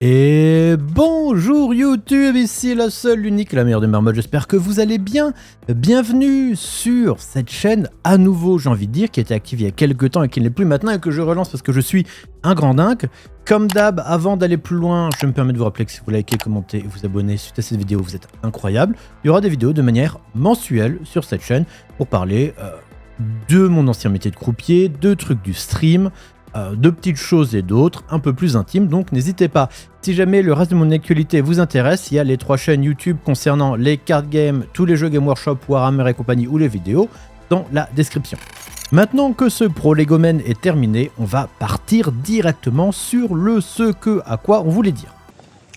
Et bonjour YouTube, ici la seule, l'unique, la meilleure des marmottes, j'espère que vous allez bien. Bienvenue sur cette chaîne à nouveau, j'ai envie de dire, qui était active il y a quelques temps et qui ne l'est plus maintenant et que je relance parce que je suis un grand dingue. Comme d'hab, avant d'aller plus loin, je me permets de vous rappeler que si vous likez, commentez et vous abonnez suite à cette vidéo, vous êtes incroyable. Il y aura des vidéos de manière mensuelle sur cette chaîne pour parler de mon ancien métier de croupier, de trucs du stream, de petites choses et d'autres, un peu plus intimes, donc n'hésitez pas. Si jamais le reste de mon actualité vous intéresse, il y a les 3 chaînes YouTube concernant les card games, tous les jeux Game Workshop, Warhammer et compagnie ou les vidéos dans la description. Maintenant que ce prolégomène est terminé, on va partir directement sur le ce que à quoi on voulait dire.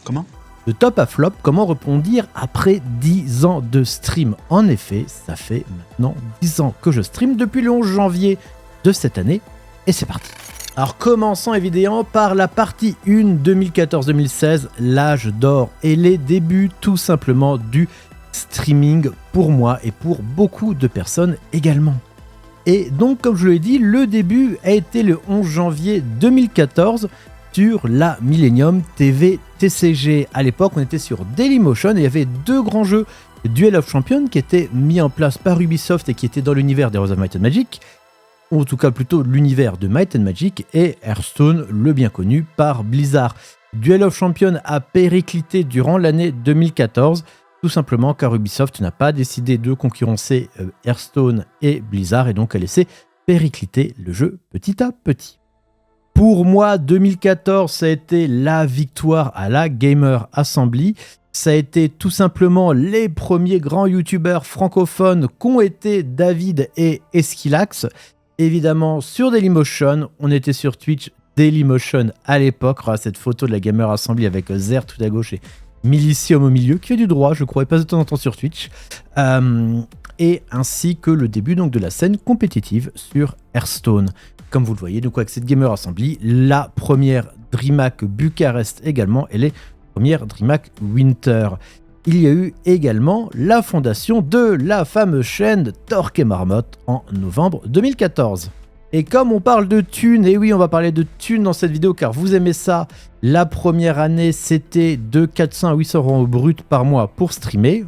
Comment ? De top à flop, comment rebondir après 10 ans de stream? En effet, ça fait maintenant 10 ans que je stream depuis le 11 janvier de cette année, et c'est parti. Alors commençons évidemment par la partie 1 2014-2016, l'âge d'or et les débuts tout simplement du streaming pour moi et pour beaucoup de personnes également. Et donc comme je l'ai dit, le début a été le 11 janvier 2014 sur la Millennium TV TCG. À l'époque on était sur Dailymotion et il y avait 2 grands jeux, Duel of Champions qui était mis en place par Ubisoft et qui était dans l'univers d'Heroes of Might and Magic, ou en tout cas plutôt l'univers de Might and Magic, et Hearthstone, le bien connu par Blizzard. Duel of Champions a périclité durant l'année 2014, tout simplement car Ubisoft n'a pas décidé de concurrencer Hearthstone et Blizzard, et donc a laissé péricliter le jeu petit à petit. Pour moi, 2014, ça a été la victoire à la Gamer Assembly. Ça a été tout simplement les premiers grands youtubeurs francophones qu'ont été David et Esquilax. Évidemment, sur Dailymotion, on était sur Twitch, Dailymotion à l'époque. Cette photo de la Gamer Assembly avec Zer tout à gauche et Milicium au milieu, qui fait du droit, je crois, et passe de temps en temps sur Twitch. Et ainsi que le début donc, de la scène compétitive sur Hearthstone. Comme vous le voyez, donc avec cette Gamer Assembly, la première DreamHack Bucarest également, et les premières DreamHack Winter. Il y a eu également la fondation de la fameuse chaîne Torque et Marmotte en novembre 2014. Et comme on parle de thunes, et oui on va parler de thunes dans cette vidéo car vous aimez ça, la première année c'était de 400 à 800 € brut par mois pour streamer.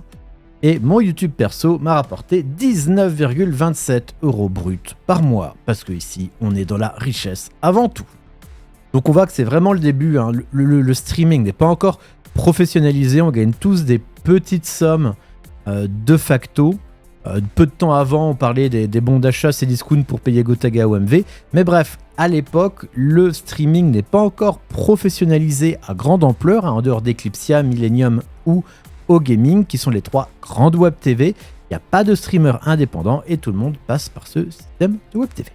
Et mon YouTube perso m'a rapporté 19,27 € brut par mois. Parce que ici on est dans la richesse avant tout. Donc on voit que c'est vraiment le début, hein. Le streaming n'est pas encore professionnalisé, on gagne tous des petites sommes de facto. Peu de temps avant, on parlait des bons d'achat Cdiscount pour payer Gotaga ou MV. Mais bref, à l'époque, le streaming n'est pas encore professionnalisé à grande ampleur, hein, en dehors d'Eclipsia, Millennium ou OGaming, qui sont les 3 grandes web TV. Il n'y a pas de streamer indépendant et tout le monde passe par ce système de web TV.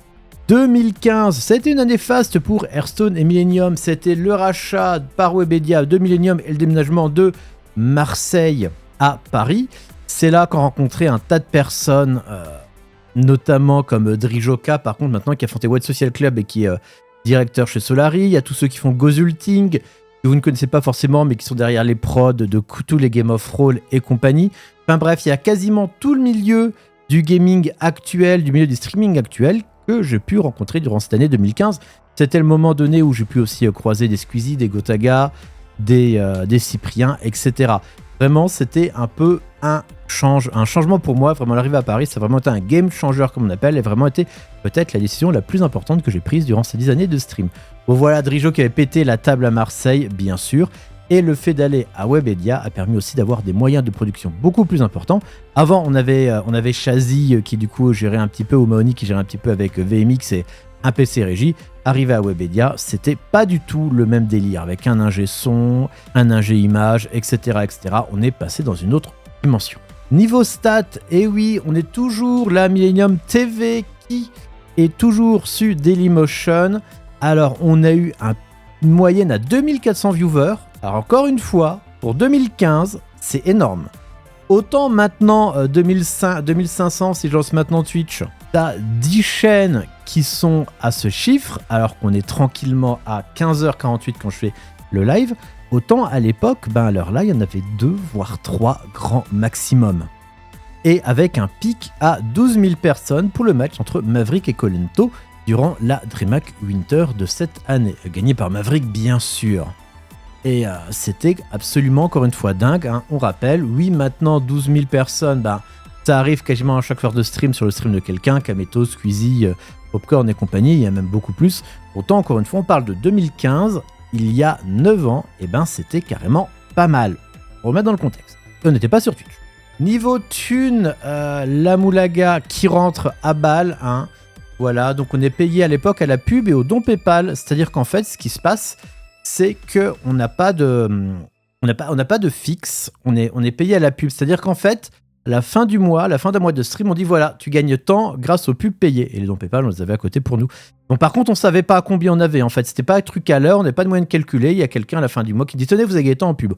2015, c'était une année faste pour Hearthstone et Millennium. C'était le rachat par Webedia de Millennium et le déménagement de Marseille à Paris. C'est là qu'on rencontrait un tas de personnes, notamment comme Drijoka, par contre, maintenant qui a fondé White Social Club et qui est directeur chez Solari. Il y a tous ceux qui font Gozulting, que vous ne connaissez pas forcément, mais qui sont derrière les prods de tous les Game of Roll et compagnie. Enfin bref, il y a quasiment tout le milieu du gaming actuel, du milieu du streaming actuel, que j'ai pu rencontrer durant cette année 2015. C'était le moment donné où j'ai pu aussi croiser des Squeezie, des Gotaga, des Cyprien, etc. Vraiment, c'était un peu un changement pour moi. Vraiment, l'arrivée à Paris, ça a vraiment été un game changer, comme on appelle, et vraiment été peut-être la décision la plus importante que j'ai prise durant ces 10 années de stream. Bon voilà, Drijo qui avait pété la table à Marseille, bien sûr. Et le fait d'aller à Webedia a permis aussi d'avoir des moyens de production beaucoup plus importants. Avant, on avait Chazy qui du coup gérait un petit peu, ou Maoni qui gérait un petit peu avec VMX et un PC régie. Arrivé à Webedia, c'était pas du tout le même délire, avec un ingé son, un ingé image, etc., etc. On est passé dans une autre dimension. Niveau stats, et oui, on est toujours la Millennium TV qui est toujours sur Dailymotion. Alors, on a eu une moyenne à 2400 viewers. Alors encore une fois, pour 2015, c'est énorme. Autant maintenant, 2500, si je lance maintenant Twitch, t'as 10 chaînes qui sont à ce chiffre, alors qu'on est tranquillement à 15h48 quand je fais le live. Autant à l'époque, à l'heure là, il y en avait 2, voire 3 grands maximum. Et avec un pic à 12 000 personnes pour le match entre Maverick et Colento durant la DreamHack Winter de cette année. Gagné par Maverick, bien sûr. Et c'était absolument, encore une fois, dingue. Hein. On rappelle, oui, maintenant, 12 000 personnes, ça arrive quasiment à chaque heure de stream sur le stream de quelqu'un, Kameto, Squeezie, Popcorn et compagnie, il y a même beaucoup plus. Pourtant, encore une fois, on parle de 2015, il y a 9 ans, et c'était carrément pas mal. On remet dans le contexte. On n'était pas sur Twitch. Niveau thune, la moulaga qui rentre à balle, hein. Voilà, donc on est payé à l'époque à la pub et au don PayPal, c'est-à-dire qu'en fait, ce qui se passe, c'est qu'on n'a pas de fixe, on est payé à la pub. C'est-à-dire qu'en fait, à la fin du mois, à la fin d'un mois de stream, on dit voilà, tu gagnes tant grâce aux pubs payées. Et les dons PayPal, on les avait à côté pour nous. Donc par contre, on savait pas combien on avait. En fait, c'était pas un truc à l'heure, on n'avait pas de moyen de calculer. Il y a quelqu'un à la fin du mois qui dit tenez, vous avez gagné tant en pub.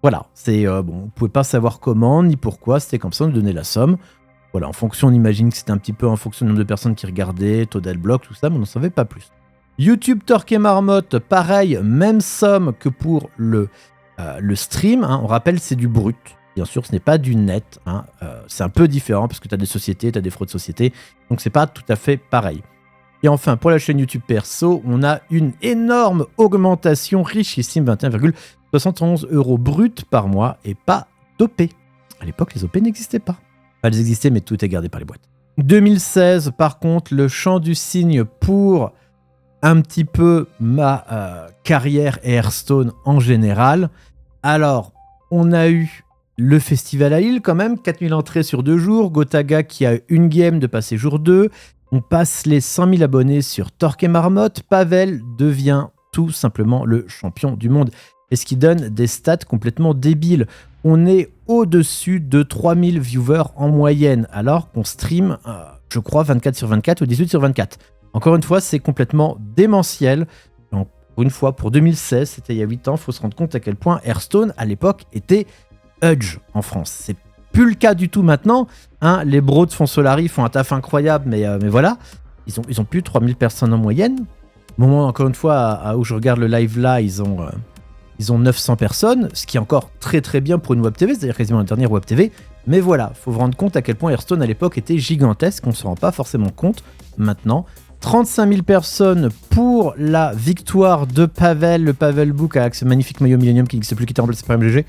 Voilà, c'est on pouvait pas savoir comment ni pourquoi. C'était comme ça, on nous donnait la somme. Voilà, en fonction, on imagine que c'était un petit peu en fonction du nombre de personnes qui regardaient, taux d'adblock, tout ça, mais on n'en savait pas plus. YouTube Torque et Marmotte, pareil, même somme que pour le stream. Hein. On rappelle, c'est du brut. Bien sûr, ce n'est pas du net. Hein. C'est un peu différent parce que tu as des sociétés, tu as des fraudes sociétés. Donc, c'est pas tout à fait pareil. Et enfin, pour la chaîne YouTube perso, on a une énorme augmentation richissime, 21,71 € brut par mois et pas d'OP. À l'époque, les OP n'existaient pas. Elles existaient, mais tout est gardé par les boîtes. 2016, par contre, le chant du cygne pour un petit peu ma carrière et Hearthstone en général. Alors, on a eu le festival à Lille quand même, 4000 entrées sur 2 jours, Gotaga qui a une game de passer jour 2, on passe les 100 000 abonnés sur Torque et Marmotte, Pavel devient tout simplement le champion du monde. Et ce qui donne des stats complètement débiles. On est au-dessus de 3000 viewers en moyenne, alors qu'on stream, je crois, 24 sur 24 ou 18 sur 24. Encore une fois, c'est complètement démentiel. Donc, pour une fois, pour 2016, c'était il y a 8 ans, il faut se rendre compte à quel point Hearthstone, à l'époque, était Hudge en France. C'est plus le cas du tout maintenant. Hein, les bros de Fond Solari font un taf incroyable, mais voilà. Ils ont plus de 3000 personnes en moyenne. Au moment, encore une fois, où je regarde le live là, ils ont 900 personnes, ce qui est encore très très bien pour une web TV, c'est-à-dire quasiment la dernière web TV. Mais voilà, il faut vous rendre compte à quel point Hearthstone à l'époque était gigantesque, on ne se rend pas forcément compte maintenant. 35 000 personnes pour la victoire de Pavel, le Pavel Book avec ce magnifique maillot Millennium qui ne sait plus qui était remplacé par MGG,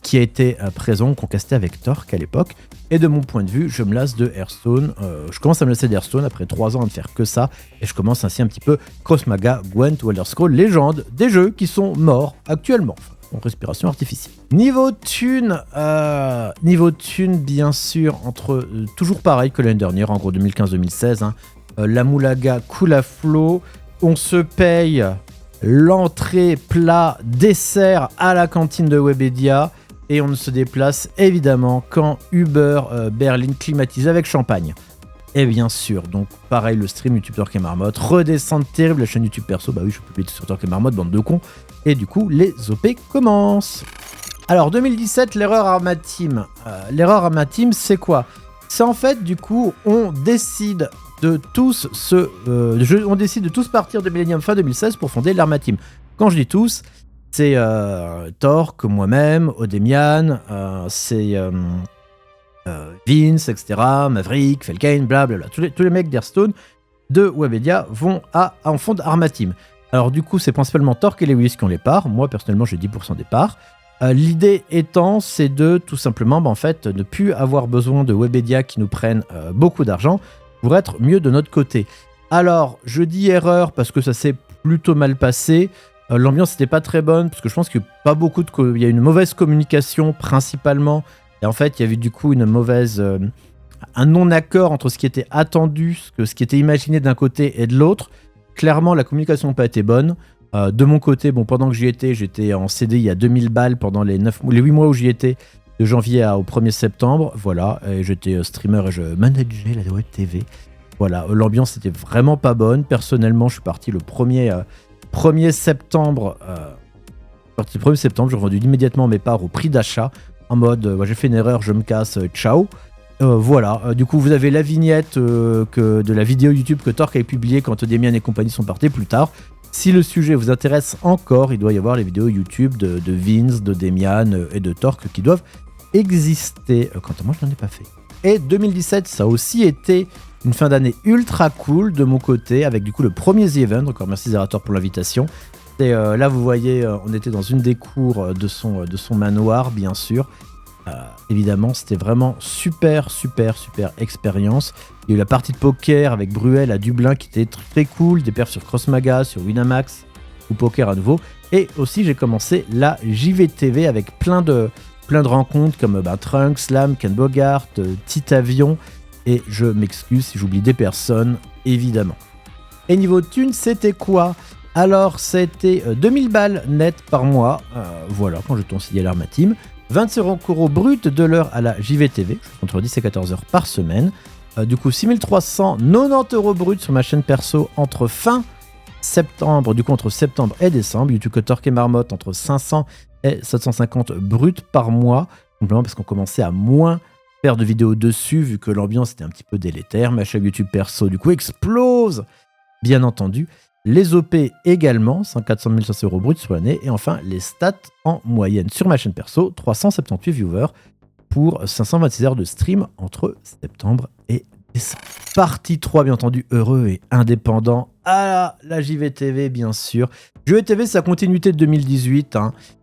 qui a été présent, concasté avec Torque à l'époque. Et de mon point de vue, je me lasse de Hearthstone. Je commence à me lasser d'Hearthstone après 3 ans à ne faire que ça. Et je commence ainsi un petit peu Cross Maga, Gwent ou Elder Scrolls, légende des jeux qui sont morts actuellement. En respiration artificielle. Niveau thune, bien sûr, entre toujours pareil que l'année dernière, en gros 2015-2016. Hein, la moulaga coule à flot. On se paye l'entrée, plat, dessert à la cantine de Webedia. Et on ne se déplace évidemment qu'en Uber berline climatisé avec champagne. Et bien sûr, donc pareil, le stream YouTube Torque et Marmotte, redescente terrible, la chaîne YouTube perso, bah oui, je publie sur Torque et Marmotte, bande de cons. Et du coup, les OP commencent. Alors, 2017, l'erreur Arma Team. L'erreur Arma Team, c'est quoi? C'est en fait, du coup, on décide de tous partir de Millennium fin 2016 pour fonder l'Arma Team. Quand je dis tous, c'est Torque, moi-même, Odemian, c'est Vince, etc., Maverick, Felkane, blablabla. Tous les mecs d'Hearthstone de Webedia en fondent Arma Team. Alors du coup, c'est principalement Torque et Lewis qui ont les parts. Moi, personnellement, j'ai 10% des parts. L'idée étant, c'est de tout simplement, en fait, ne plus avoir besoin de Webedia qui nous prennent beaucoup d'argent pour être mieux de notre côté. Alors, je dis erreur parce que ça s'est plutôt mal passé. L'ambiance n'était pas très bonne parce que je pense qu'il y a une mauvaise communication principalement. Et en fait, il y avait du coup un non-accord entre ce qui était attendu, ce qui était imaginé d'un côté et de l'autre. Clairement, la communication n'a pas été bonne. De mon côté, pendant que j'y étais, j'étais en CDI à 2000 balles pendant les 8 mois où j'y étais, de janvier au 1er septembre. Voilà, et j'étais streamer et je manageais la web TV. Voilà, l'ambiance n'était vraiment pas bonne. Personnellement, je suis parti le 1er septembre. J'ai revendu immédiatement mes parts au prix d'achat. En mode, j'ai fait une erreur, je me casse, ciao. Voilà, du coup vous avez la vignette de la vidéo YouTube que Torque a publiée quand Demian et compagnie sont partis plus tard. Si le sujet vous intéresse encore, il doit y avoir les vidéos YouTube de Vince, de Demian et de Torque qui doivent exister. Quant à moi, je n'en ai pas fait. Et 2017, ça a aussi été une fin d'année ultra cool de mon côté, avec du coup le premier The Event. Encore merci Zerator pour l'invitation. Là, vous voyez, on était dans une des cours de son manoir, bien sûr. Évidemment, c'était vraiment super expérience. Il y a eu la partie de poker avec Bruel à Dublin qui était très cool, des perfs sur Crossmaga, sur Winamax ou poker à nouveau. Et aussi, j'ai commencé la JVTV avec plein de rencontres comme Trunks, Slam, Ken Bogart, Titavion. Et je m'excuse si j'oublie des personnes, évidemment. Et niveau thunes, c'était quoi ? Alors, c'était 2000 balles net par mois. Voilà, quand je t'en signale à ma team. 25 € brut de l'heure à la JVTV, entre 10 et 14 heures par semaine. Du coup, 6390 € brut sur ma chaîne perso entre fin septembre, entre septembre et décembre. YouTube Torque et Marmotte entre 500 et 750 bruts par mois. Simplement parce qu'on commençait à moins faire de vidéos dessus, vu que l'ambiance était un petit peu délétère. Ma chaîne YouTube perso, du coup, explose, bien entendu. Les OP également, 400 500 € brut sur l'année. Et enfin, les stats en moyenne sur ma chaîne perso, 378 viewers pour 526 heures de stream entre septembre et décembre. Partie 3, bien entendu, heureux et indépendant. Ah, la JVTV, bien sûr. JVTV, c'est la continuité de 2018.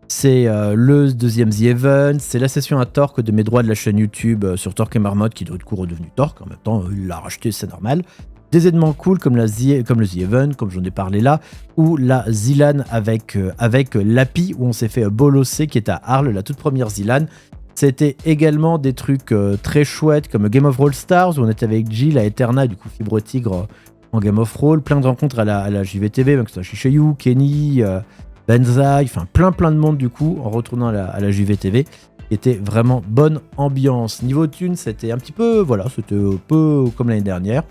C'est le deuxième The Event. C'est la session à Torque de mes droits de la chaîne YouTube sur Torque et Marmotte, qui doit être redevenu Torque. En même temps, il l'a racheté, c'est normal. Des événements cool comme le The Event, comme j'en ai parlé là, ou la Zilan avec Lapi, où on s'est fait bolosser, qui est à Arles, la toute première Zilan. C'était également des trucs très chouettes, comme Game of Roll Stars, où on était avec Jill à Eterna, du coup Fibre Tigre en Game of Roll. Plein de rencontres à la JVTV, que ce soit Shishayu, Kenny, Benzaï, enfin plein de monde, du coup, en retournant à la JVTV. Qui était vraiment bonne ambiance. Niveau thunes, c'était un petit peu, c'était un peu comme l'année dernière.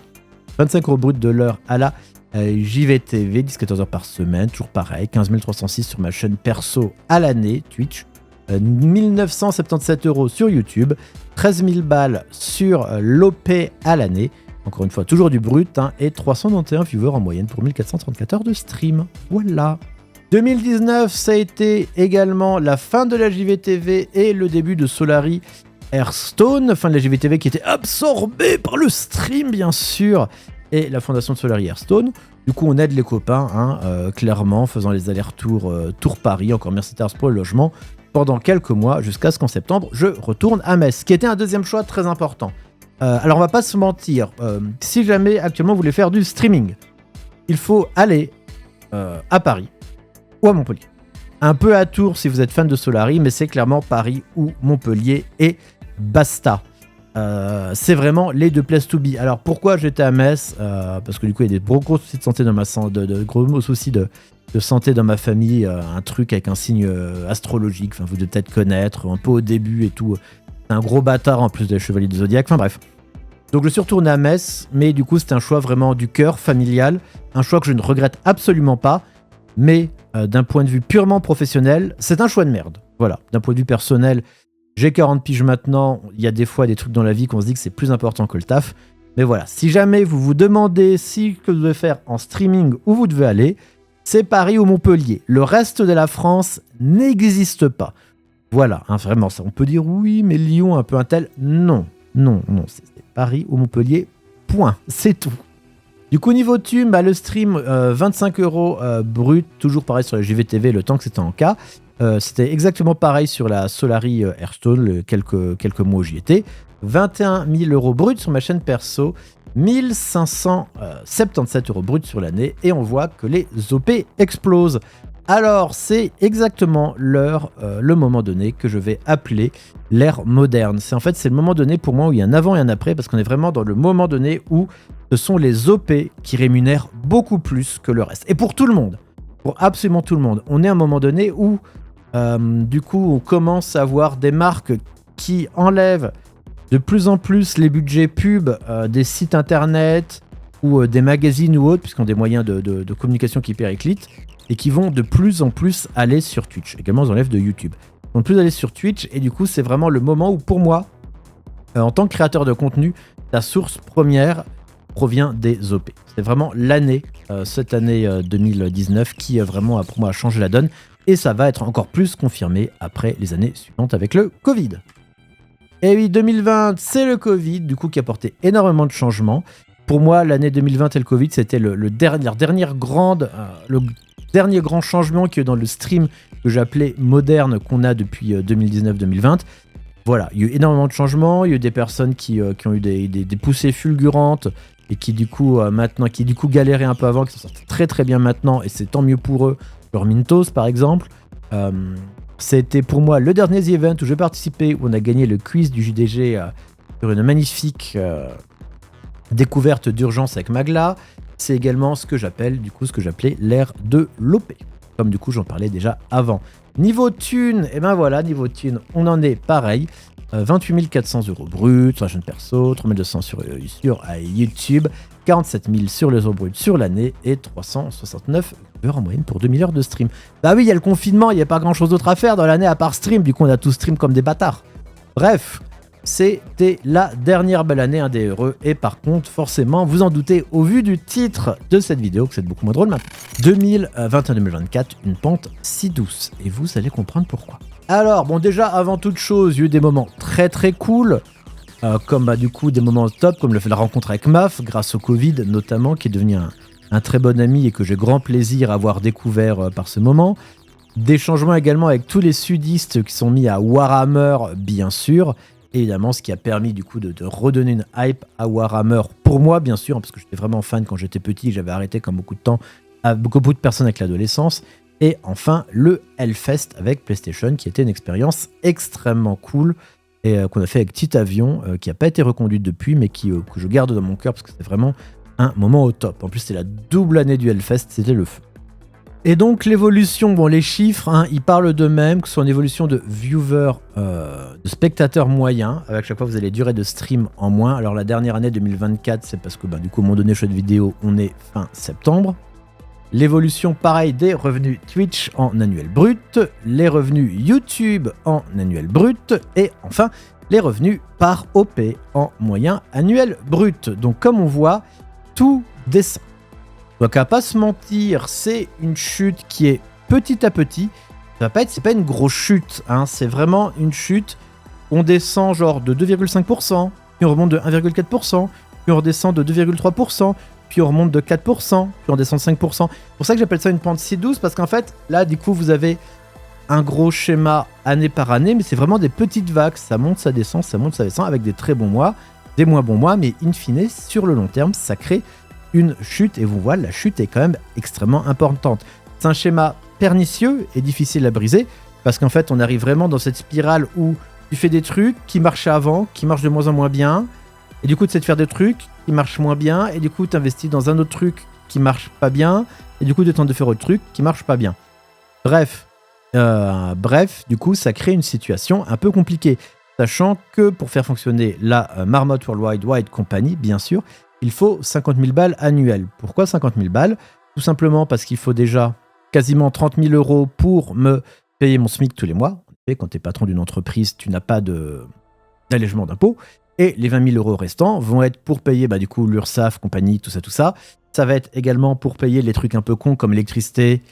25 € brut de l'heure à la JVTV, 10-14 heures par semaine, toujours pareil, 15 306 sur ma chaîne perso à l'année, Twitch, 1977 € sur YouTube, 13 000 balles sur l'OP à l'année, encore une fois, toujours du brut, et 391 viewers en moyenne pour 1434 heures de stream. Voilà. 2019, ça a été également la fin de la JVTV et le début de Solary Hearthstone, fin de la JVTV qui était absorbée par le stream, bien sûr, et la fondation de Solary Hearthstone. Du coup, on aide les copains, clairement, faisant les allers-retours Tours-Paris, encore merci Tars pour le logement, pendant quelques mois, jusqu'à ce qu'en septembre, je retourne à Metz, qui était un deuxième choix très important. Alors, on va pas se mentir, si jamais actuellement vous voulez faire du streaming, il faut aller à Paris ou à Montpellier. Un peu à Tours si vous êtes fan de Solary, mais c'est clairement Paris ou Montpellier et basta. C'est vraiment les deux places to be. Alors pourquoi j'étais à Metz parce que du coup il y a des gros soucis de santé dans de gros soucis de santé dans ma famille, un truc avec un signe astrologique, enfin vous devez peut-être connaître, un peu au début et tout. C'est un gros bâtard en plus des chevaliers du Zodiac, enfin bref. Donc je suis retourné à Metz, mais du coup c'était un choix vraiment du cœur, familial, un choix que je ne regrette absolument pas, mais d'un point de vue purement professionnel, c'est un choix de merde. Voilà, d'un point de vue personnel, j'ai 40 piges maintenant, il y a des fois des trucs dans la vie qu'on se dit que c'est plus important que le taf. Mais voilà, si jamais vous vous demandez ce que vous devez faire en streaming, où vous devez aller, c'est Paris ou Montpellier. Le reste de la France n'existe pas. Voilà, vraiment, ça, on peut dire oui, mais Lyon, un peu un tel. Non, c'est Paris ou Montpellier, point, c'est tout. Du coup, niveau thune, le stream, 25 € brut, toujours pareil sur la JVTV, le temps que c'était en cas. C'était exactement pareil sur la Solary Hearthstone, quelques mois où j'y étais. 21 000 € brut sur ma chaîne perso, 1577 € brut sur l'année, et on voit que les OP explosent. Alors, c'est exactement le moment donné que je vais appeler l'ère moderne. C'est le moment donné pour moi où il y a un avant et un après, parce qu'on est vraiment dans le moment donné où ce sont les OP qui rémunèrent beaucoup plus que le reste. Et pour tout le monde, pour absolument tout le monde, on est à un moment donné où du coup, on commence à avoir des marques qui enlèvent de plus en plus les budgets pub des sites internet ou des magazines ou autres, puisqu'ils ont des moyens de communication qui périclitent, et qui vont de plus en plus aller sur Twitch. Également, ils enlèvent de YouTube. Ils vont de plus aller sur Twitch, et du coup, c'est vraiment le moment où, pour moi, en tant que créateur de contenu, ta source première provient des OP. C'est vraiment l'année, cette année 2019, qui vraiment, pour moi, a changé la donne. Et ça va être encore plus confirmé après les années suivantes avec le Covid. Et oui, 2020, c'est le Covid, du coup, qui a apporté énormément de changements. pour moi, l'année 2020 et le Covid, c'était le dernier grand changement qu'il y a eu dans le stream que j'appelais moderne qu'on a depuis 2019-2020. Voilà, il y a eu énormément de changements, il y a eu des personnes qui ont eu des poussées fulgurantes et qui du coup galéraient un peu avant, qui s'en sortent très très bien maintenant et c'est tant mieux pour eux. Genre Mintos par exemple. C'était pour moi le dernier event où j'ai participé, où on a gagné le quiz du JDG sur une magnifique découverte d'urgence avec Magla. C'est également ce que j'appelais l'ère de l'OP. Comme du coup j'en parlais déjà avant. Niveau thune, et ben voilà, niveau thune, on en est pareil. 28 400 € bruts sur la chaîne perso, 3 200 sur YouTube, 47 000 sur les euros bruts sur l'année et 369 heures en moyenne pour 2000 heures de stream. Bah oui, il y a le confinement, il n'y a pas grand chose d'autre à faire dans l'année à part stream, du coup on a tous stream comme des bâtards. Bref, c'était la dernière belle année des heureux et par contre, forcément, vous en doutez au vu du titre de cette vidéo que c'est beaucoup moins drôle maintenant. 2021-2024, une pente si douce et vous allez comprendre pourquoi. Alors, bon, déjà, avant toute chose, il y a eu des moments très très cool, comme du coup des moments top, comme la rencontre avec Maf, grâce au Covid notamment, qui est devenu un très bon ami et que j'ai grand plaisir à avoir découvert par ce moment. Des changements également avec tous les sudistes qui sont mis à Warhammer, bien sûr, et évidemment ce qui a permis du coup de redonner une hype à Warhammer, pour moi bien sûr, parce que j'étais vraiment fan quand j'étais petit, j'avais arrêté comme beaucoup de personnes avec l'adolescence. Et enfin, le Hellfest avec PlayStation, qui était une expérience extrêmement cool et qu'on a fait avec Petit Avion, qui n'a pas été reconduite depuis, mais que je garde dans mon cœur parce que c'était vraiment un moment au top. En plus, c'était la double année du Hellfest, c'était le feu. Et donc, l'évolution, bon, les chiffres, ils parlent d'eux-mêmes, que ce soit une évolution de viewers, de spectateurs moyens, avec chaque fois vous avez durée de stream en moins. Alors, la dernière année 2024, c'est parce que du coup, au moment donné, je fais de vidéo, on est fin septembre. L'évolution, pareil, des revenus Twitch en annuel brut, les revenus YouTube en annuel brut, et enfin, les revenus par OP en moyen annuel brut. Donc, comme on voit, tout descend. Donc, à pas se mentir, c'est une chute qui est petit à petit. C'est pas une grosse chute, c'est vraiment une chute. On descend genre de 2,5%, puis on remonte de 1,4%, puis on redescend de 2,3%. Puis on remonte de 4%, puis on descend de 5%. C'est pour ça que j'appelle ça une pente si douce, parce qu'en fait, là, du coup, vous avez un gros schéma année par année, mais c'est vraiment des petites vagues. Ça monte, ça descend, ça monte, ça descend, avec des très bons mois, des moins bons mois, mais in fine, sur le long terme, ça crée une chute, et vous voyez, la chute est quand même extrêmement importante. C'est un schéma pernicieux et difficile à briser, parce qu'en fait, on arrive vraiment dans cette spirale où tu fais des trucs qui marchaient avant, qui marchent de moins en moins bien, et du coup, tu essaies de faire des trucs qui marchent moins bien, et du coup, tu investis dans un autre truc qui marche pas bien, et du coup, tu tentes de faire autre truc qui marche pas bien. Bref, du coup, ça crée une situation un peu compliquée, sachant que pour faire fonctionner la Marmotte Worldwide Company, bien sûr, il faut 50 000 balles annuelles. Pourquoi 50 000 balles? Tout simplement parce qu'il faut déjà quasiment 30 000 € pour me payer mon SMIC tous les mois. Quand tu es patron d'une entreprise, tu n'as pas d'allègement d'impôts. Et les 20 000 € restants vont être pour payer du coup l'URSSAF, compagnie, tout ça. Ça va être également pour payer les trucs un peu cons comme l'électricité,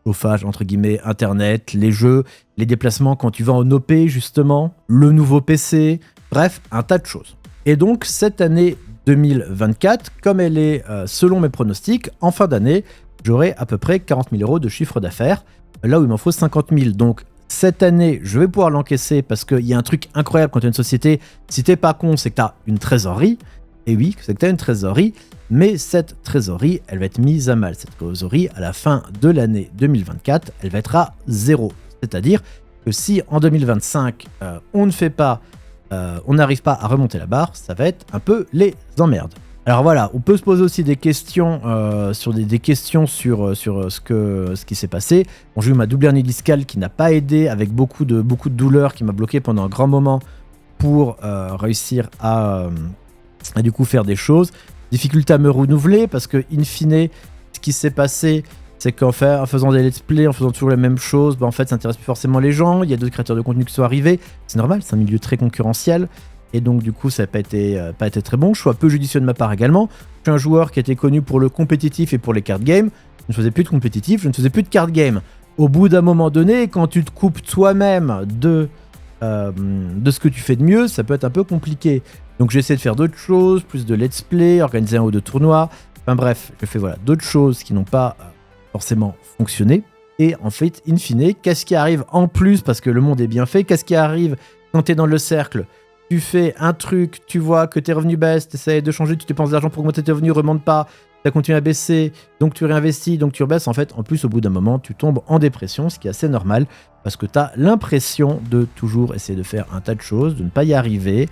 chauffage, entre guillemets, internet, les jeux, les déplacements quand tu vas en OP justement, le nouveau PC, bref, un tas de choses. Et donc cette année 2024, comme elle est selon mes pronostics, en fin d'année, j'aurai à peu près 40 000 € de chiffre d'affaires, là où il m'en faut 50 000. Donc cette année, je vais pouvoir l'encaisser parce qu'il y a un truc incroyable quand tu as une société. Si t'es pas con, c'est que tu as une trésorerie. Et oui, c'est que tu as une trésorerie. Mais cette trésorerie, elle va être mise à mal. Cette trésorerie, à la fin de l'année 2024, elle va être à 0. C'est-à-dire que si en 2025, on n'arrive pas à remonter la barre, ça va être un peu les emmerdes. Alors voilà, on peut se poser aussi des questions sur ce qui s'est passé. Bon, j'ai eu ma double hernie discale qui n'a pas aidé, avec beaucoup de douleurs, qui m'a bloqué pendant un grand moment pour réussir à du coup faire des choses. Difficulté à me renouveler parce que in fine, ce qui s'est passé, c'est qu'en faisant des let's play, en faisant toujours les mêmes choses, en fait ça n'intéresse plus forcément les gens. Il y a d'autres créateurs de contenu qui sont arrivés. C'est normal, c'est un milieu très concurrentiel. Et donc du coup ça n'a pas été très bon. Choix peu judicieux de ma part également. Je suis un joueur qui était connu pour le compétitif et pour les card games. Je ne faisais plus de compétitif, je ne faisais plus de card game. Au bout d'un moment donné, quand tu te coupes toi-même de de ce que tu fais de mieux, ça peut être un peu compliqué. Donc j'essaie de faire d'autres choses, plus de let's play, organiser un ou deux tournois. Enfin bref, je fais d'autres choses qui n'ont pas forcément fonctionné. Et en fait, in fine, qu'est-ce qui arrive en plus parce que le monde est bien fait? Qu'est-ce qui arrive quand tu es dans le cercle? Tu fais un truc, tu vois que tes revenus baissent, tu essaies de changer, tu dépenses de l'argent pour augmenter tes revenus, remonte pas, ça continue à baisser, donc tu réinvestis, donc tu rebaisses. En fait, en plus, au bout d'un moment, tu tombes en dépression, ce qui est assez normal parce que tu as l'impression de toujours essayer de faire un tas de choses, de ne pas y arriver,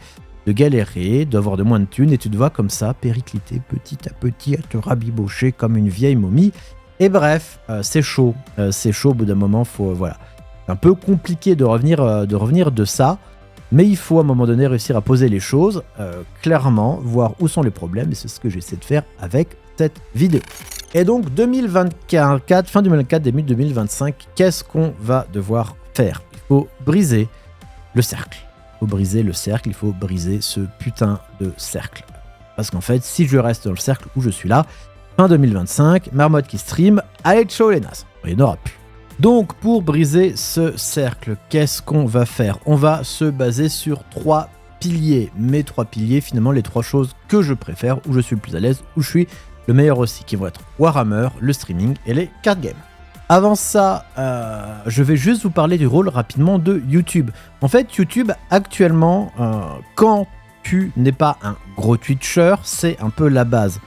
de galérer, d'avoir de moins de thunes, et tu te vois comme ça, péricliter petit à petit, à te rabibocher comme une vieille momie. Et bref, c'est chaud au bout d'un moment, voilà. C'est un peu compliqué de revenir de ça, mais il faut à un moment donné réussir à poser les choses clairement, voir où sont les problèmes, et c'est ce que j'essaie de faire avec cette vidéo. Et donc 2024, fin 2024, début 2025, qu'est-ce qu'on va devoir faire? Il faut briser le cercle. Il faut briser ce putain de cercle. Parce qu'en fait, si je reste dans le cercle où je suis là, fin 2025, Marmotte qui stream, allez ciao les nazes, il n'y en aura plus. Donc pour briser ce cercle, qu'est-ce qu'on va faire? On va se baser sur 3 piliers. Mes 3 piliers, finalement les 3 choses que je préfère, où je suis le plus à l'aise, où je suis le meilleur aussi, qui vont être Warhammer, le streaming et les card games. Avant ça, je vais juste vous parler du rôle rapidement de YouTube. En fait, YouTube, actuellement, quand tu n'es pas un gros Twitcher, c'est un peu la base.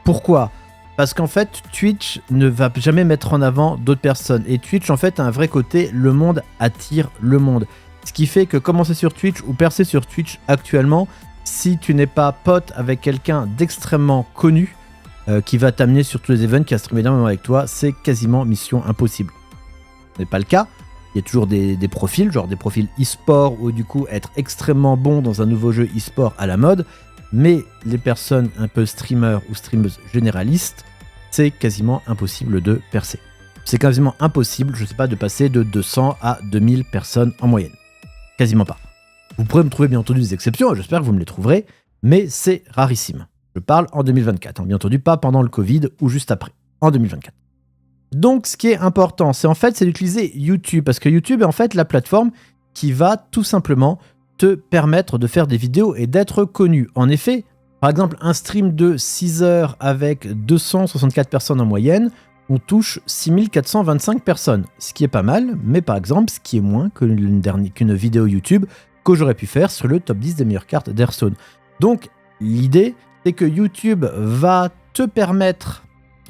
Pourquoi ? Parce qu'en fait, Twitch ne va jamais mettre en avant d'autres personnes. Et Twitch, en fait, a un vrai côté, le monde attire le monde. Ce qui fait que commencer sur Twitch ou percer sur Twitch actuellement, si tu n'es pas pote avec quelqu'un d'extrêmement connu, qui va t'amener sur tous les events, qui va streamer énormément avec toi, c'est quasiment mission impossible. Ce n'est pas le cas. Il y a toujours des profils, genre des profils e-sport, ou du coup être extrêmement bon dans un nouveau jeu e-sport à la mode. Mais les personnes un peu streamers ou streameuses généralistes, c'est quasiment impossible de percer. C'est quasiment impossible, je sais pas, de passer de 200 à 2000 personnes en moyenne. Quasiment pas. Vous pourrez me trouver bien entendu des exceptions, j'espère que vous me les trouverez, mais c'est rarissime. Je parle en 2024, bien entendu pas pendant le Covid ou juste après, en 2024. Donc ce qui est important, c'est d'utiliser YouTube, parce que YouTube est en fait la plateforme qui va tout simplement te permettre de faire des vidéos et d'être connu. En effet, par exemple, un stream de 6 heures avec 264 personnes en moyenne, on touche 6425 personnes, ce qui est pas mal, mais par exemple, ce qui est moins qu'une vidéo YouTube que j'aurais pu faire sur le top 10 des meilleures cartes d'Hearthstone. Donc, l'idée, c'est que YouTube va te permettre,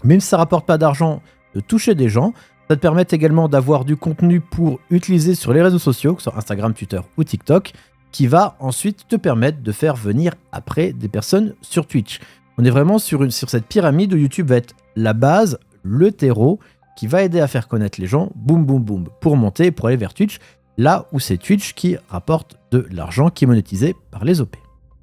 même si ça rapporte pas d'argent, de toucher des gens. Ça te permet également d'avoir du contenu pour utiliser sur les réseaux sociaux, que ce soit Instagram, Twitter ou TikTok, qui va ensuite te permettre de faire venir après des personnes sur Twitch. On est vraiment sur cette pyramide où YouTube va être la base, le terreau, qui va aider à faire connaître les gens, boum boum boum, pour monter, pour aller vers Twitch, là où c'est Twitch qui rapporte de l'argent, qui est monétisé par les OP.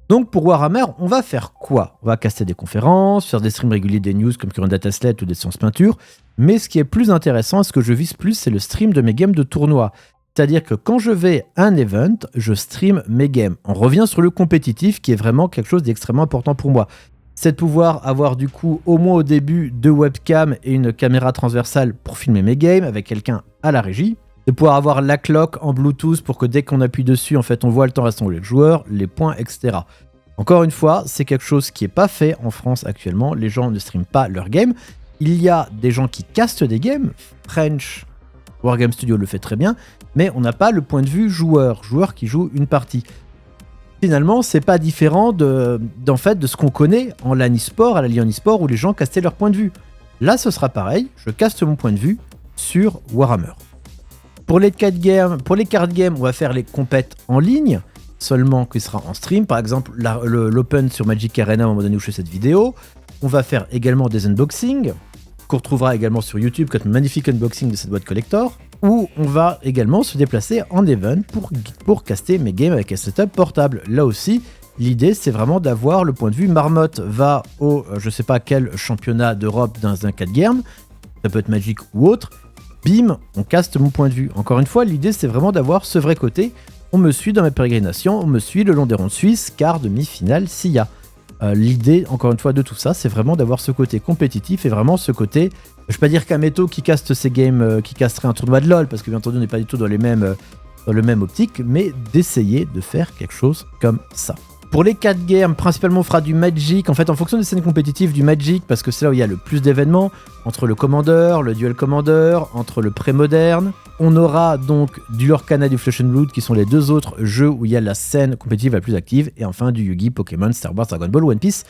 Donc pour Warhammer, on va faire quoi? On va caster des conférences, faire des streams réguliers des news comme Current Data Slate ou des sciences peinture, mais ce qui est plus intéressant, ce que je vise plus, c'est le stream de mes games de tournoi. C'est-à-dire que quand je vais à un event, je stream mes games. On revient sur le compétitif qui est vraiment quelque chose d'extrêmement important pour moi. C'est de pouvoir avoir du coup au moins au début 2 webcams et une caméra transversale pour filmer mes games avec quelqu'un à la régie. De pouvoir avoir la clock en Bluetooth pour que dès qu'on appuie dessus, en fait, on voit le temps restant les joueurs, les points, etc. Encore une fois, c'est quelque chose qui n'est pas fait en France actuellement. Les gens ne streament pas leurs games. Il y a des gens qui castent des games. French Wargame Studio le fait très bien, mais on n'a pas le point de vue joueur qui joue une partie. Finalement, c'est pas différent de ce qu'on connaît en LAN e-sport, à la Lyon e-sport, où les gens castaient leur point de vue. Là, ce sera pareil. Je caste mon point de vue sur Warhammer. Pour les card games, on va faire les compètes en ligne, seulement qu'il sera en stream. Par exemple, l'Open sur Magic Arena au moment donné où je fais cette vidéo. On va faire également des unboxings, qu'on retrouvera également sur YouTube comme un magnifique unboxing de cette boîte collector, où on va également se déplacer en event pour caster mes games avec un setup portable. Là aussi, l'idée, c'est vraiment d'avoir le point de vue. Marmotte va au, je sais pas quel championnat d'Europe dans un card game, ça peut être Magic ou autre. Bim, on caste mon point de vue. Encore une fois, l'idée, c'est vraiment d'avoir ce vrai côté. On me suit dans mes pérégrinations, on me suit le long des rondes suisses, quart, demi-finale, s'il y a. L'idée, encore une fois, de tout ça, c'est vraiment d'avoir ce côté compétitif et vraiment ce côté... Je ne vais pas dire qu'un métaux qui caste ses games, qui casterait un tournoi de LoL, parce que bien entendu, on n'est pas du tout dans les mêmes dans le même optique, mais d'essayer de faire quelque chose comme ça. Pour les 4 games, principalement on fera du Magic, en fait en fonction des scènes compétitives du Magic, parce que c'est là où il y a le plus d'événements, entre le Commander, le Duel Commander, entre le pré-moderne. On aura donc du Lorcana et du Flesh and Blood, qui sont les 2 autres jeux où il y a la scène compétitive la plus active, et enfin du Yu-Gi, Pokémon, Star Wars, Dragon Ball, One Piece,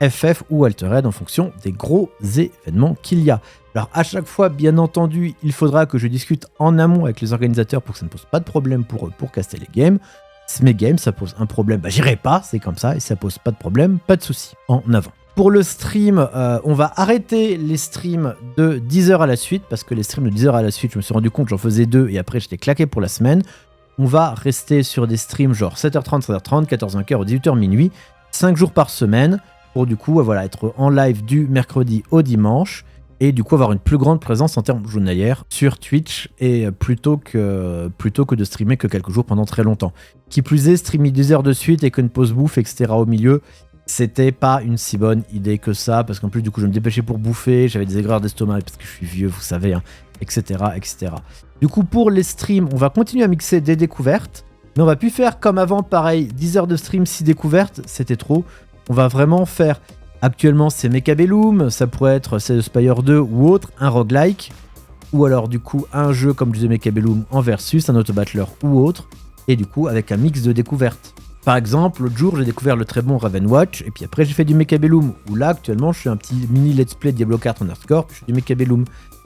FF ou Altered en fonction des gros événements qu'il y a. Alors à chaque fois, bien entendu, il faudra que je discute en amont avec les organisateurs pour que ça ne pose pas de problème pour eux pour caster les games. Si mes games, ça pose un problème, j'irai pas, c'est comme ça, et ça pose pas de problème, pas de souci, en avant. Pour le stream, on va arrêter les streams de 10 heures à la suite, parce que les streams de 10 heures à la suite, je me suis rendu compte que j'en faisais 2, et après j'étais claqué pour la semaine. On va rester sur des streams genre 7h30, 7h30, 14h15 ou 18h minuit, 5 jours par semaine, pour du coup être en live du mercredi au dimanche, et du coup avoir une plus grande présence en termes journalières sur Twitch, et plutôt que de streamer que quelques jours pendant très longtemps. Qui plus est, streamer 10 heures de suite et qu'une pause bouffe, etc. au milieu, c'était pas une si bonne idée que ça, parce qu'en plus du coup je me dépêchais pour bouffer, j'avais des aigreurs d'estomac parce que je suis vieux, vous savez, hein, etc., etc. Du coup pour les streams, on va continuer à mixer des découvertes, mais on va plus faire comme avant, pareil, 10 heures de stream, 6 découvertes, c'était trop. On va vraiment faire, actuellement c'est Mechabellum, ça pourrait être Slay the Spire 2 ou autre, un roguelike, ou alors du coup un jeu comme je disais Mechabellum en versus, un auto-battler ou autre, et du coup avec un mix de découvertes. Par exemple, l'autre jour j'ai découvert le très bon Ravenwatch, et puis après j'ai fait du Mechabellum, où là actuellement je suis un petit mini let's play Diablo 4 en hardcore, puis je fais du Mechabellum.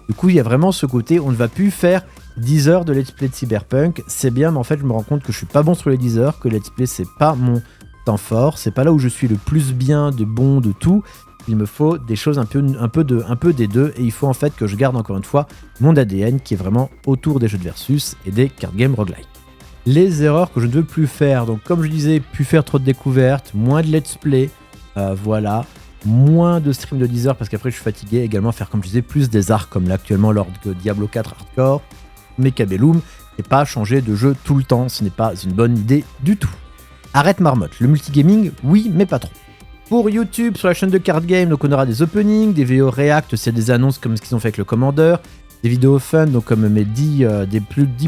Du coup il y a vraiment ce côté, on ne va plus faire 10 heures de let's play de Cyberpunk, c'est bien, mais en fait je me rends compte que je suis pas bon sur les 10 heures, que let's play c'est pas mon temps fort, c'est pas là où je suis le plus bien, de bon, de tout. Il me faut des choses un peu des deux, et il faut en fait que je garde encore une fois mon ADN qui est vraiment autour des jeux de versus et des card games roguelike. Les erreurs que je ne veux plus faire, donc comme je disais, plus faire trop de découvertes, moins de let's play, voilà, moins de stream de 10 heures parce qu'après je suis fatigué, également faire comme je disais plus des arcs comme là actuellement lors de Diablo 4 Hardcore, Mechabellum, et pas changer de jeu tout le temps, ce n'est pas une bonne idée du tout. Arrête marmotte, le multigaming, oui mais pas trop. Pour YouTube, sur la chaîne de Card Game, donc on aura des openings, des vidéos react, s'il y a des annonces comme ce qu'ils ont fait avec le Commander, des vidéos fun, donc comme mes 10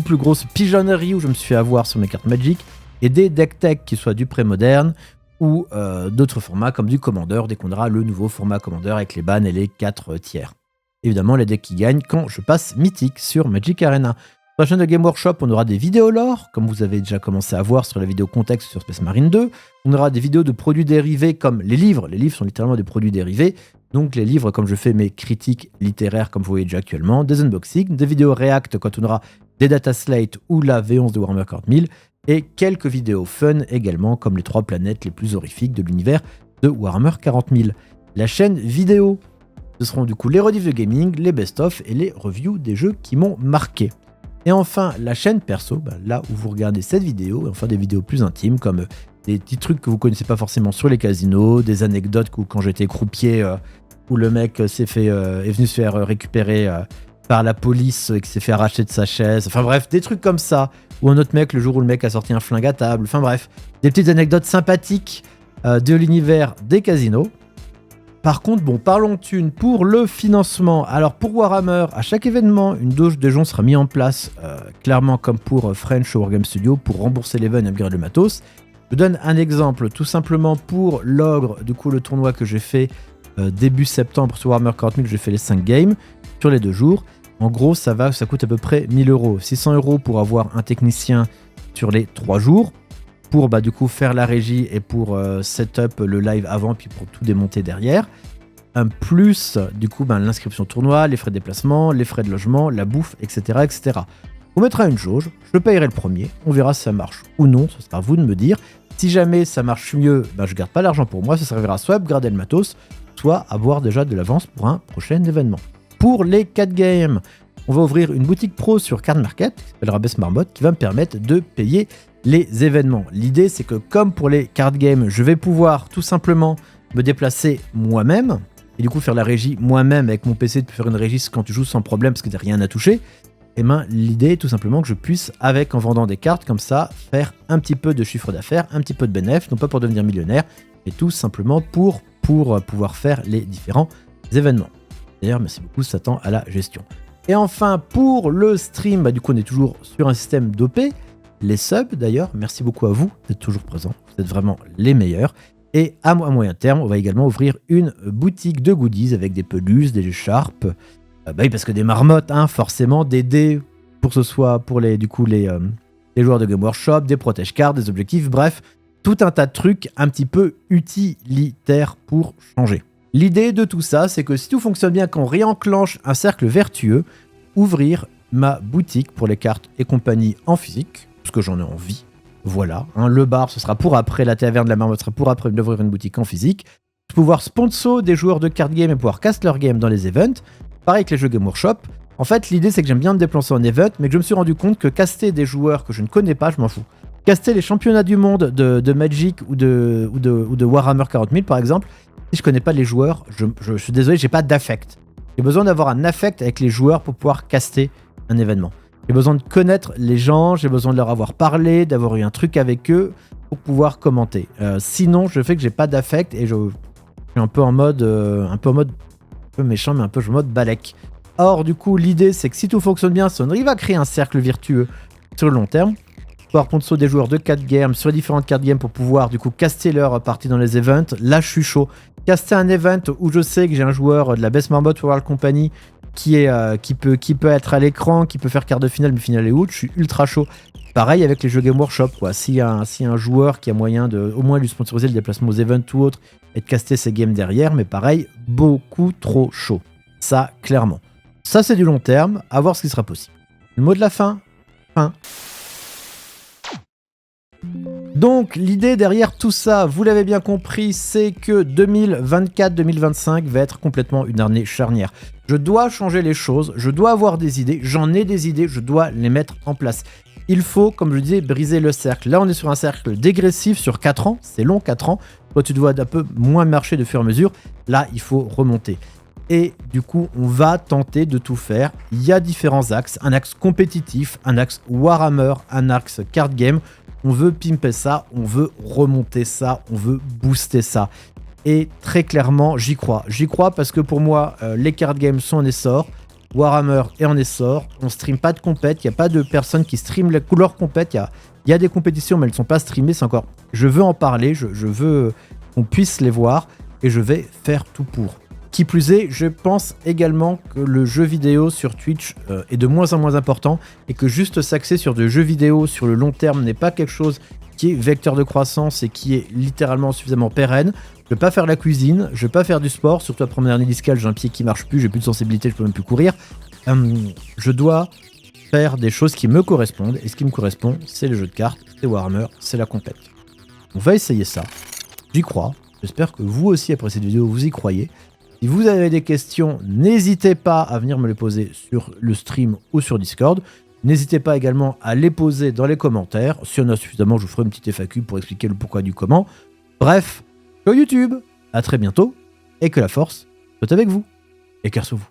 plus grosses pigeonneries où je me suis fait avoir sur mes cartes Magic, et des deck tech qui soient du pré-moderne, ou d'autres formats comme du Commander, dès qu'on aura le nouveau format Commander avec les bans et les 4 tiers. Évidemment, les decks qui gagnent quand je passe mythique sur Magic Arena. Sur la chaîne de Game Workshop, on aura des vidéos lore, comme vous avez déjà commencé à voir sur la vidéo contexte sur Space Marine 2. On aura des vidéos de produits dérivés comme les livres. Les livres sont littéralement des produits dérivés. Donc les livres, comme je fais mes critiques littéraires, comme vous voyez déjà actuellement, des unboxings, des vidéos react quand on aura des data slates ou la V11 de Warhammer 40 000, et quelques vidéos fun également, comme les 3 planètes les plus horrifiques de l'univers de Warhammer 40 000. La chaîne vidéo, ce seront du coup les rediffs de gaming, les best-of et les reviews des jeux qui m'ont marqué. Et enfin, la chaîne perso, là où vous regardez cette vidéo, et enfin des vidéos plus intimes, comme des petits trucs que vous connaissez pas forcément sur les casinos, des anecdotes quand j'étais croupier, où le mec est venu se faire récupérer par la police, qui s'est fait arracher de sa chaise, enfin bref, des trucs comme ça, ou un autre mec, le jour où le mec a sorti un flingue à table, enfin bref, des petites anecdotes sympathiques de l'univers des casinos. Par contre, bon, parlons thunes pour le financement. Alors pour Warhammer, à chaque événement, une doge de gens sera mise en place, clairement comme pour French Wargame Studio, pour rembourser l'event et upgrade le matos. Je donne un exemple, tout simplement pour l'Ogre, du coup le tournoi que j'ai fait début septembre sur Warhammer 40 000, j'ai fait les 5 games sur les 2 jours. En gros, ça coûte à peu près 1000 €. 600 € pour avoir un technicien sur les 3 jours, pour du coup faire la régie et pour setup le live avant, puis pour tout démonter derrière. Plus du coup l'inscription tournoi, les frais de déplacement, les frais de logement, la bouffe, etc. etc. On mettra une jauge, je payerai le premier, on verra si ça marche ou non, ce sera à vous de me dire. Si jamais ça marche mieux, je garde pas l'argent pour moi, ça servira soit à upgrader le matos, soit à avoir déjà de l'avance pour un prochain événement. Pour les 4 games, on va ouvrir une boutique pro sur Card Market, qui s'appellera Best Marmotte, qui va me permettre de payer les événements. L'idée, c'est que comme pour les card games, je vais pouvoir tout simplement me déplacer moi-même, et du coup faire la régie moi-même avec mon PC, de faire une régie quand tu joues sans problème parce que t'as rien à toucher. Et l'idée est tout simplement que je puisse, en vendant des cartes comme ça, faire un petit peu de chiffre d'affaires, un petit peu de bénéfice, non pas pour devenir millionnaire, mais tout simplement pour pouvoir faire les différents événements. D'ailleurs, merci beaucoup, ça tend à la gestion. Et enfin, pour le stream, du coup on est toujours sur un système d'OP. les subs d'ailleurs. Merci beaucoup à vous d'être toujours présents. Vous êtes vraiment les meilleurs. Et à moyen terme, on va également ouvrir une boutique de goodies avec des peluches, des écharpes. Bah oui, parce que des marmottes, hein, forcément, des dés pour que ce soit pour les joueurs de Game Workshop, des protège-cartes, des objectifs, bref, tout un tas de trucs un petit peu utilitaires pour changer. L'idée de tout ça, c'est que si tout fonctionne bien, qu'on réenclenche un cercle vertueux, ouvrir ma boutique pour les cartes et compagnie en physique, parce que j'en ai envie. Voilà, hein, le bar, ce sera pour après, la taverne de la marmotte sera pour après d'ouvrir une boutique en physique. Pouvoir sponsor des joueurs de card game et pouvoir cast leur game dans les events. Pareil avec les jeux Game Workshop. En fait, l'idée, c'est que j'aime bien me déplacer en event, mais que je me suis rendu compte que caster des joueurs que je ne connais pas, je m'en fous. Caster les championnats du monde de Magic ou de Warhammer 40 000, par exemple, si je connais pas les joueurs, je suis désolé, j'ai pas d'affect. J'ai besoin d'avoir un affect avec les joueurs pour pouvoir caster un événement. J'ai besoin de connaître les gens, j'ai besoin de leur avoir parlé, d'avoir eu un truc avec eux pour pouvoir commenter. Sinon, je fais que j'ai pas d'affect et je suis un peu en mode, un peu méchant, mais un peu en mode balèque. Or, du coup, l'idée, c'est que si tout fonctionne bien, si on arrive à créer un cercle vertueux sur le long terme, pouvoir sponsor des joueurs de 4 games sur les différentes cartes games pour pouvoir, du coup, caster leur partie dans les events, là, je suis chaud. Caster un event où je sais que j'ai un joueur de la Best Marmotte World Company qui peut être à l'écran, qui peut faire quart de finale, demi-finale et autres, je suis ultra chaud. Pareil avec les jeux Game Workshop, quoi. S'il y a un joueur qui a moyen de au moins lui sponsoriser le déplacement aux events ou autre et de caster ses games derrière, mais pareil, beaucoup trop chaud. Ça, clairement. Ça, c'est du long terme, à voir ce qui sera possible. Le mot de la fin. Donc, l'idée derrière tout ça, vous l'avez bien compris, c'est que 2024-2025 va être complètement une année charnière. Je dois changer les choses, je dois avoir des idées, j'en ai des idées, je dois les mettre en place. Il faut, comme je le disais, briser le cercle. Là, on est sur un cercle dégressif sur 4 ans, c'est long 4 ans. Toi, tu dois un peu moins marcher de fur et à mesure. Là, il faut remonter. Et du coup, on va tenter de tout faire. Il y a différents axes. Un axe compétitif, un axe Warhammer, un axe card game. On veut pimper ça, on veut remonter ça, on veut booster ça. Et très clairement, j'y crois. J'y crois parce que pour moi, les card games sont en essor. Warhammer est en essor. On stream pas de compète. Il n'y a pas de personnes qui streament la couleur compète. Il y a des compétitions, mais elles ne sont pas streamées. C'est encore... Je veux en parler. Je veux qu'on puisse les voir. Et je vais faire tout pour. Qui plus est, je pense également que le jeu vidéo sur Twitch est de moins en moins important et que juste s'axer sur des jeux vidéo sur le long terme n'est pas quelque chose qui est vecteur de croissance et qui est littéralement suffisamment pérenne. Je ne vais pas faire la cuisine, je ne vais pas faire du sport, surtout après mon dernier discal, j'ai un pied qui marche plus, j'ai plus de sensibilité, je peux même plus courir. Je dois faire des choses qui me correspondent et ce qui me correspond, c'est les jeux de cartes, c'est Warhammer, c'est la compète. On va essayer ça, j'y crois, j'espère que vous aussi après cette vidéo vous y croyez. Si vous avez des questions, n'hésitez pas à venir me les poser sur le stream ou sur Discord. N'hésitez pas également à les poser dans les commentaires. Si on a suffisamment, je vous ferai une petite FAQ pour expliquer le pourquoi du comment. Bref, sur YouTube, à très bientôt et que la force soit avec vous. Et cœur sur vous.